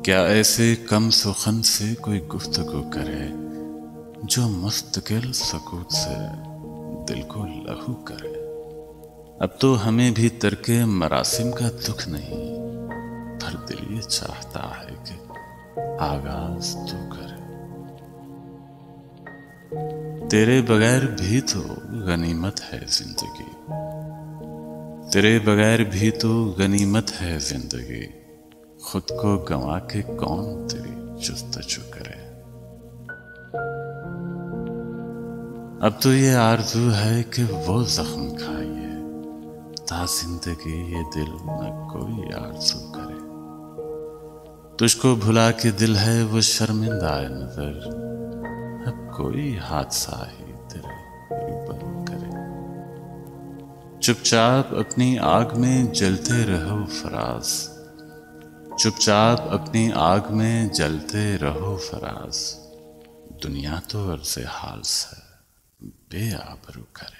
क्या ऐसे कम सुखन से कोई गुफ्तगू करे जो मुस्तकिल सकूत से दिल को लहू करे। अब तो हमें भी तरके मरासिम का दुख नहीं, पर दिल ये चाहता है कि आगाज तू करे। तेरे बगैर भी तो गनीमत है जिंदगी, तेरे बगैर भी तो गनीमत है जिंदगी। खुद को गंवा के कौन तेरी जुस्तजू करे। अब तो ये आरज़ू है कि वो जख्म खाइए, ता जिंदगी ये दिल न कोई आरज़ू करे। तुझको भुला के दिल है वो शर्मिंदा नजर, अब कोई हादसा ही तेरे रूबरू करे। चुपचाप अपनी आग में जलते रहो फराज, चुपचाप अपनी आग में जलते रहो फराज। दुनिया तो अर्ज़े हाल से बेआबरू करे।